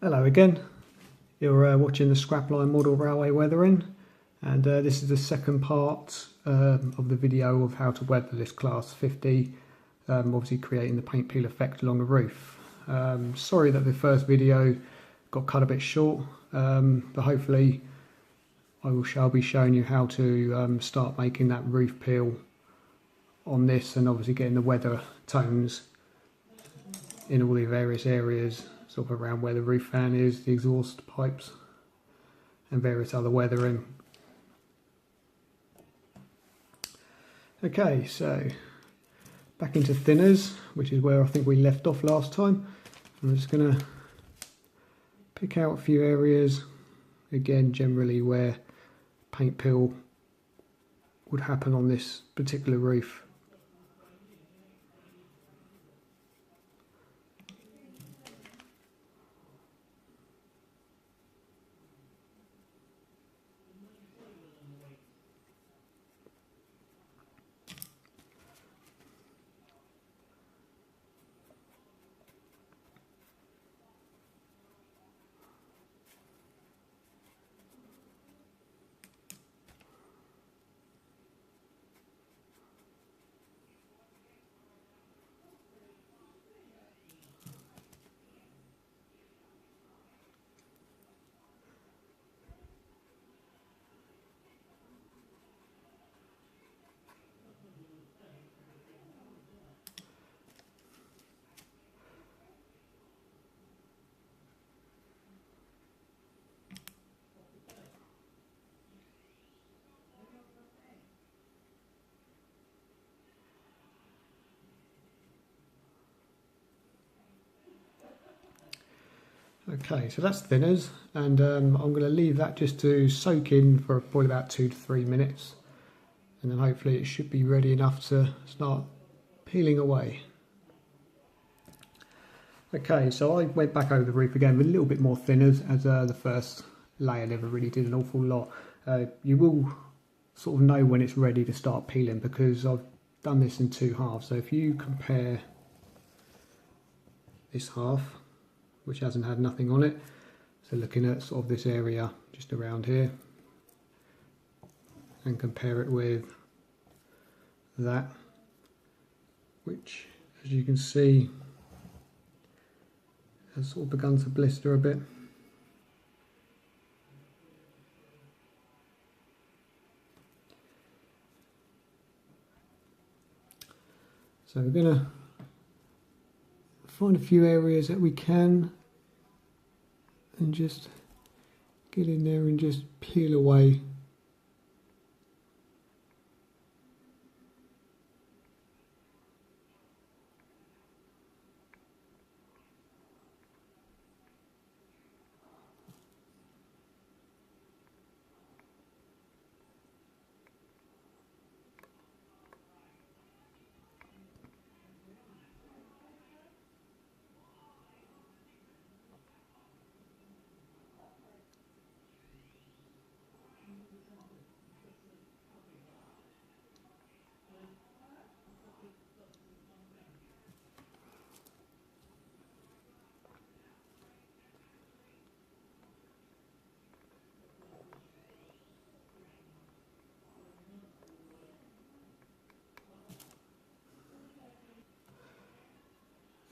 Hello again, you're watching the Scrapline Model Railway Weathering, and this is the second part of the video of how to weather this Class 50, obviously creating the paint peel effect along the roof. Sorry that the first video got cut a bit short, but hopefully shall be showing you how to start making that roof peel on this, and obviously getting the weather tones in all the various areas sort of around where the roof fan is, the exhaust pipes and various other weathering. Okay, so back into thinners, which is where I think we left off last time. I'm just going to pick out a few areas, again generally where paint peel would happen on this particular roof. Okay, so that's thinners, and I'm going to leave that just to soak in for probably about 2 to 3 minutes, and then hopefully it should be ready enough to start peeling away. Okay, so I went back over the roof again with a little bit more thinners, as the first layer never really did an awful lot. You will sort of know when it's ready to start peeling because I've done this in 2 halves. So if you compare this half, which hasn't had nothing on it, so looking at sort of this area just around here, and compare it with that, which as you can see has sort of begun to blister a bit. So we're going to find a few areas that we can and just get in there and just peel away.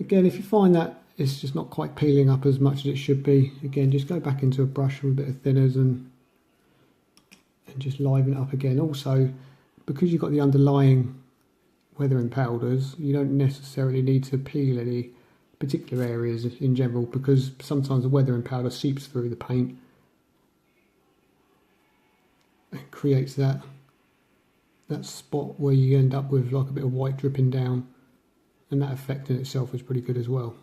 Again, if you find that it's just not quite peeling up as much as it should be, again just go back into a brush with a bit of thinners and just liven it up again. Also, because you've got the underlying weathering powders, you don't necessarily need to peel any particular areas in general, because sometimes the weathering powder seeps through the paint and creates that spot where you end up with like a bit of white dripping down, and that effect in itself is pretty good as well.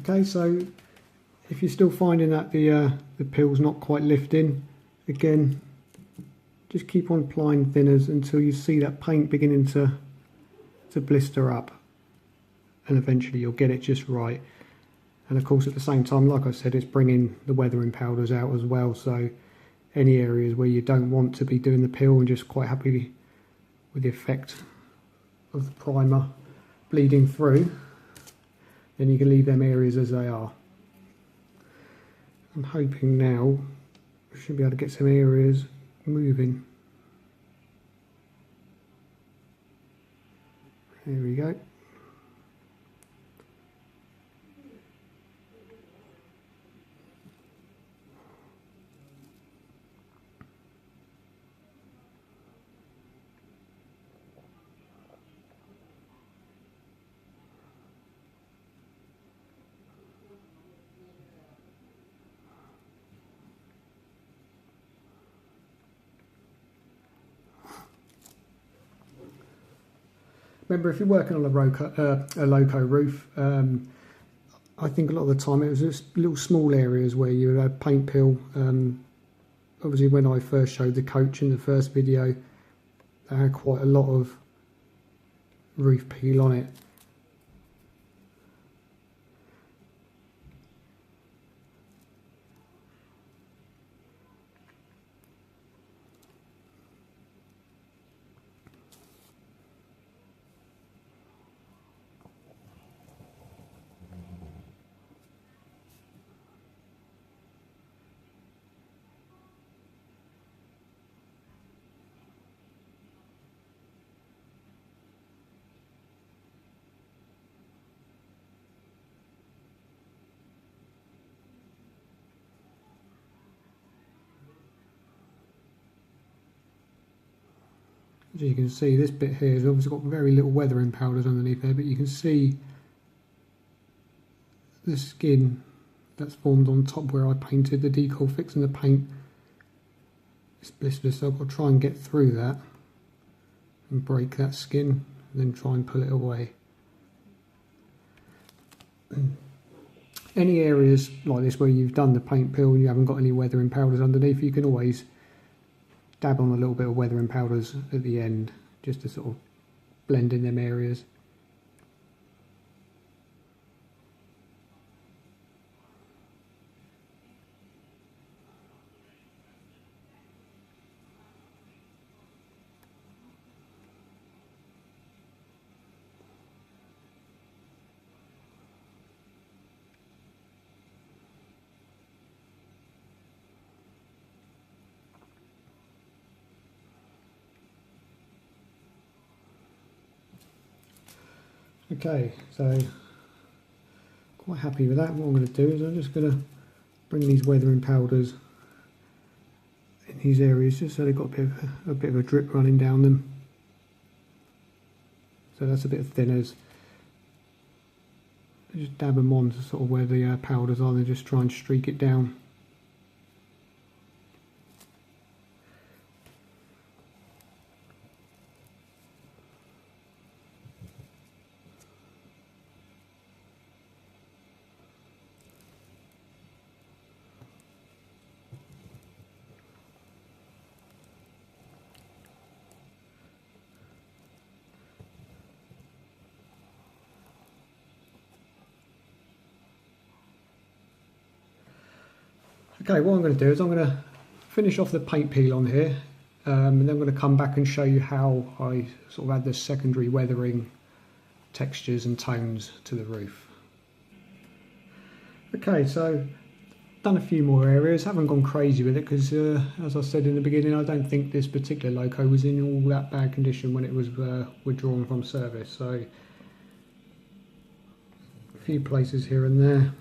Okay, so if you're still finding that the peel's not quite lifting, again, just keep on applying thinners until you see that paint beginning to blister up, and eventually you'll get it just right. And of course at the same time, like I said, it's bringing the weathering powders out as well, so any areas where you don't want to be doing the peel and just quite happy with the effect of the primer bleeding through, then you can leave them areas as they are. I'm hoping now we should be able to get some areas moving. There we go. Remember, if you're working on a loco roof, I think a lot of the time it was just little small areas where you had paint peel. Obviously, when I first showed the coach in the first video, they had quite a lot of roof peel on it. As you can see, this bit here has obviously got very little weathering powders underneath there, but you can see the skin that's formed on top where I painted the decal, fixing the paint. It's blistered, so I've got to try and get through that and break that skin, and then try and pull it away. Any areas like this where you've done the paint peel and you haven't got any weathering powders underneath, you can always dab on a little bit of weathering powders at the end, just to sort of blend in them areas. Okay, so quite happy with that. What I'm going to do is I'm just going to bring these weathering powders in these areas just so they've got a bit of a drip running down them. So that's a bit of thinners. Just dab them on to sort of where the powders are, and just try and streak it down. Okay, what I'm going to do is I'm going to finish off the paint peel on here, and then I'm going to come back and show you how I sort of add the secondary weathering textures and tones to the roof. Okay, so done a few more areas, haven't gone crazy with it because as I said in the beginning, I don't think this particular loco was in all that bad condition when it was withdrawn from service, so a few places here and there.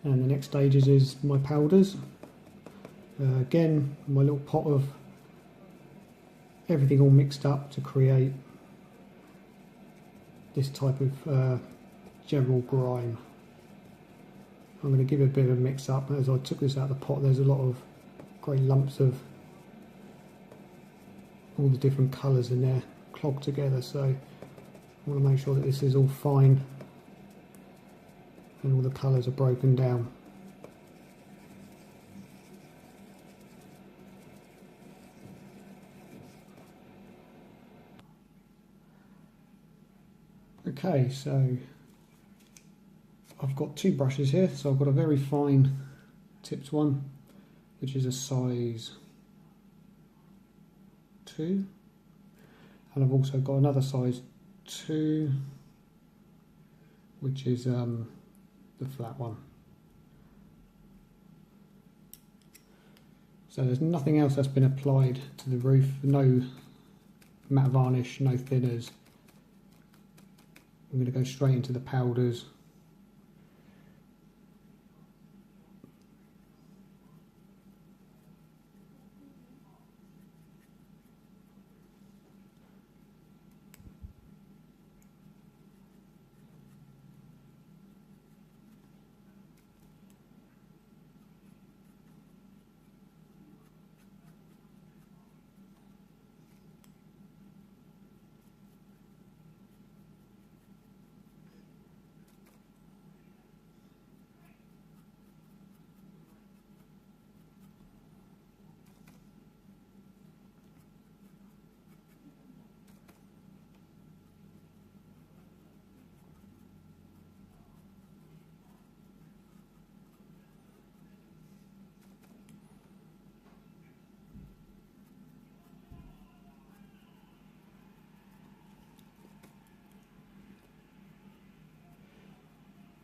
And the next stage is my powders. Again, my little pot of everything all mixed up to create this type of general grime. I'm going to give it a bit of a mix up. As I took this out of the pot, there's a lot of grey lumps of all the different colours in there clogged together, so I want to make sure that this is all fine and all the colours are broken down. Okay, so I've got two brushes here. So I've got a very fine tipped one, which is a size 2, and I've also got another size 2, which is the flat one. So there's nothing else that's been applied to the roof, no matte varnish, no thinners. I'm going to go straight into the powders.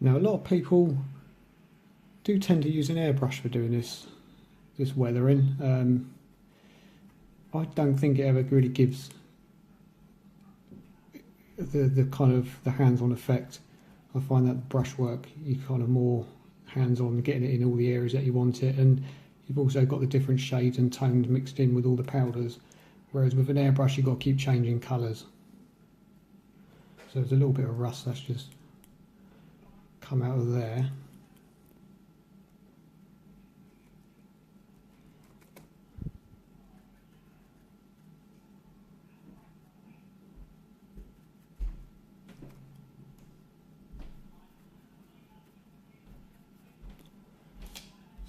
Now, a lot of people do tend to use an airbrush for doing this weathering. I don't think it ever really gives the kind of the hands-on effect. I find that brushwork, you kind of more hands-on, getting it in all the areas that you want it, and you've also got the different shades and tones mixed in with all the powders. Whereas with an airbrush, you've got to keep changing colours. So there's a little bit of rust that's just come out of there.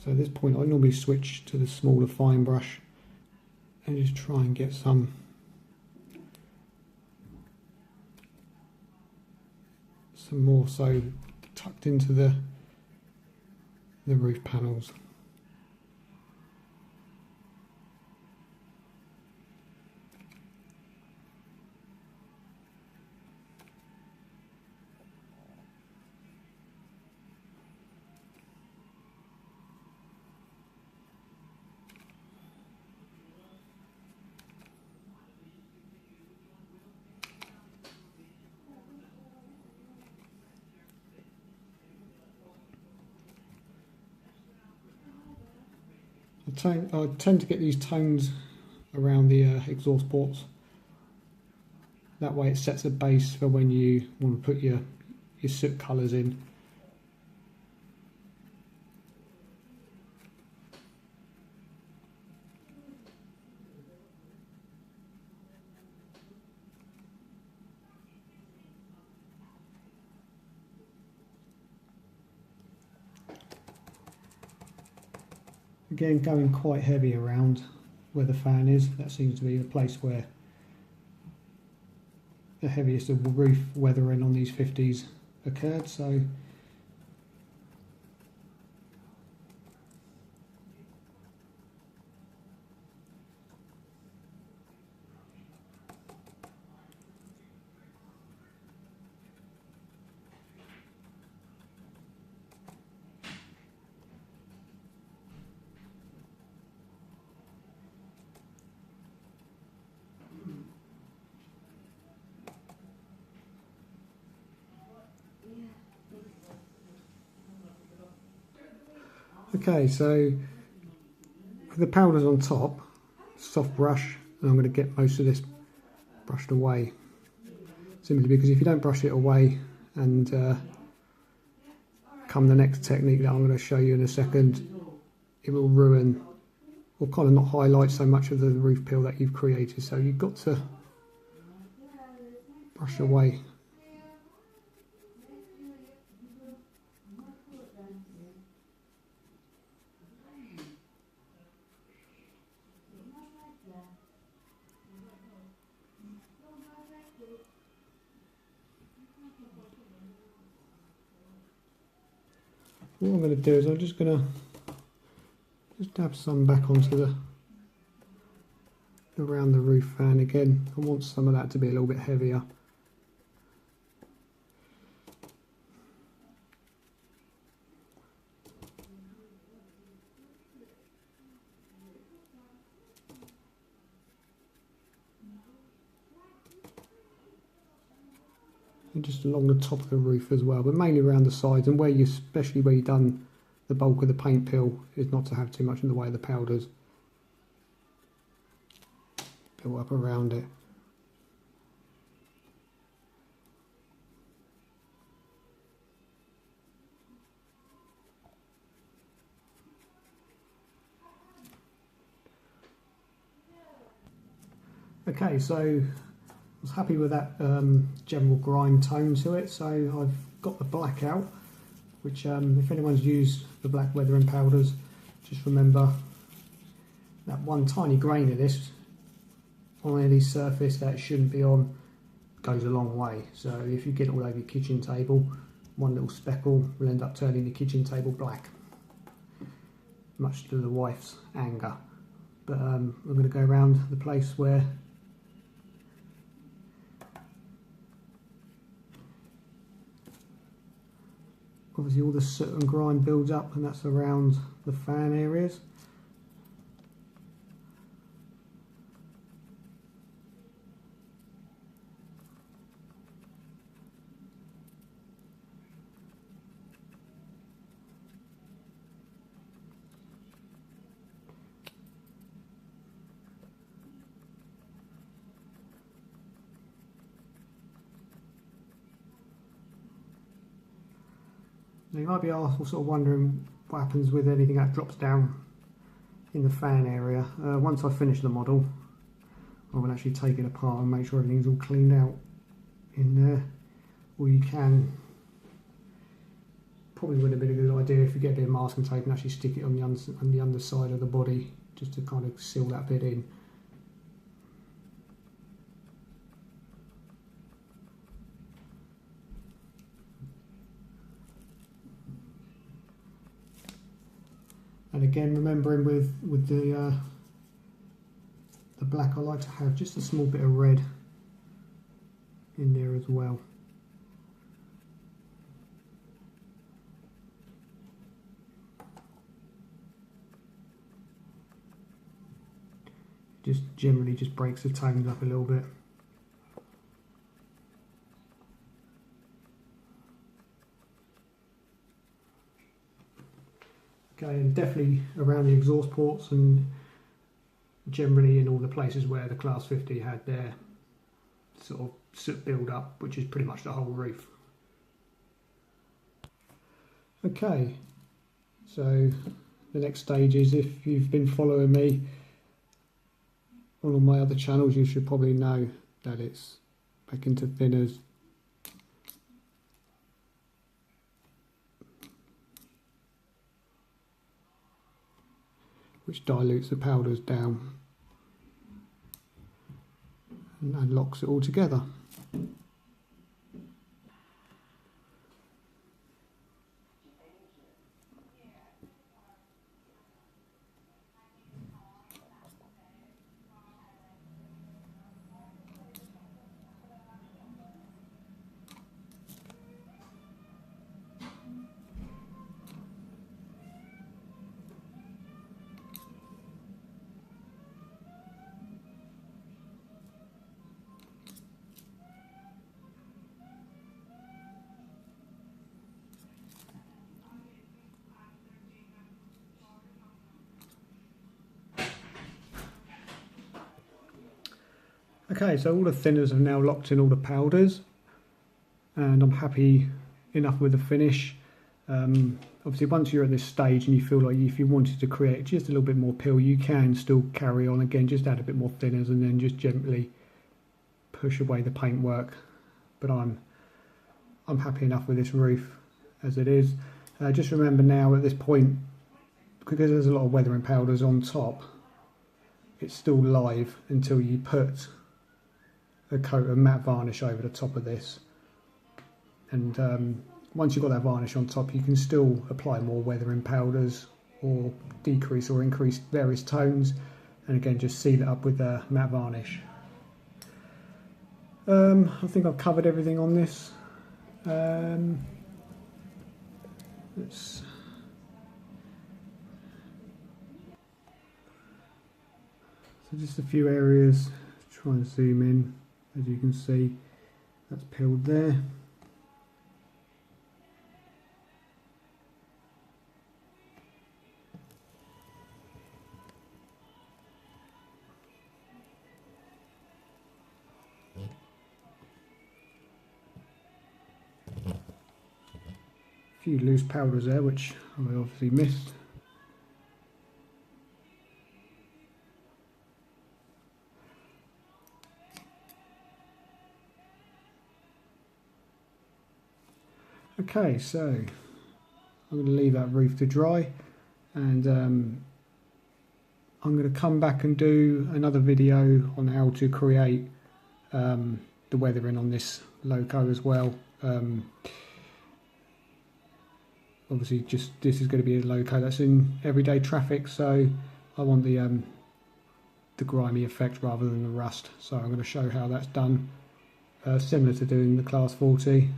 So at this point I normally switch to the smaller fine brush and just try and get some more so tucked into the roof panels. I tend to get these tones around the exhaust ports. That way it sets a base for when you want to put your soot colours in. Again, going quite heavy around where the fan is. That seems to be the place where the heaviest of the roof weathering on these 50s occurred. So okay, so with the powders on top, soft brush, and I'm going to get most of this brushed away. Simply because if you don't brush it away and come the next technique that I'm going to show you in a second, it will ruin, or kind of not highlight so much of the roof peel that you've created. So you've got to brush away. What I'm going to do is I'm just going to dab some back onto the around the roof fan again. I want some of that to be a little bit heavier. And just along the top of the roof as well, but mainly around the sides, and where you, especially where you've done the bulk of the paint peel, is not to have too much in the way of the powders built up around it. Okay, so I was happy with that general grime tone to it, so I've got the black out, which if anyone's used the black weathering powders, just remember that one tiny grain of this on any surface that it shouldn't be on goes a long way. So if you get it all over your kitchen table, one little speckle will end up turning the kitchen table black, much to the wife's anger. But we're going to go around the place where obviously all the soot and grime builds up, and that's around the fan areas. Now you might be also sort of wondering what happens with anything that drops down in the fan area. Once I finish the model, I will actually take it apart and make sure everything's all cleaned out in there. Or you can, probably would have been a good idea if you get a bit of masking tape and actually stick it on the underside of the body, just to kind of seal that bit in. And again, remembering with the black, I like to have just a small bit of red in there as well. Just generally just breaks the tones up a little bit. Okay, and definitely around the exhaust ports and generally in all the places where the Class 50 had their sort of soot build up, which is pretty much the whole roof. Okay, so the next stage is, if you've been following me on all my other channels, you should probably know that it's back into thinners. Which dilutes the powders down and locks it all together. Okay, so all the thinners have now locked in all the powders, and I'm happy enough with the finish. Obviously once you're at this stage and you feel like if you wanted to create just a little bit more peel, you can still carry on again, just add a bit more thinners and then just gently push away the paintwork. But I'm happy enough with this roof as it is. Just remember now at this point, because there's a lot of weathering powders on top, it's still live until you put a coat of matte varnish over the top of this. And once you've got that varnish on top, you can still apply more weathering powders or decrease or increase various tones, and again just seal it up with the matte varnish. I think I've covered everything on this. So just a few areas, try and zoom in. As you can see, that's peeled there. A few loose powders there, which I obviously missed. Okay, so I'm going to leave that roof to dry, and I'm going to come back and do another video on how to create the weathering on this loco as well. Obviously just this is going to be a loco that's in everyday traffic, so I want the grimy effect rather than the rust, so I'm going to show how that's done, similar to doing the Class 40.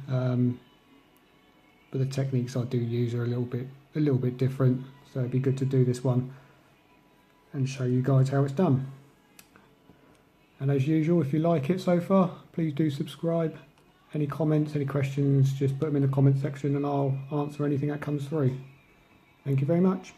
But the techniques I do use are a little bit different, so it'd be good to do this one and show you guys how it's done. And as usual, if you like it so far, please do subscribe. Any comments, any questions, just put them in the comment section and I'll answer anything that comes through. Thank you very much.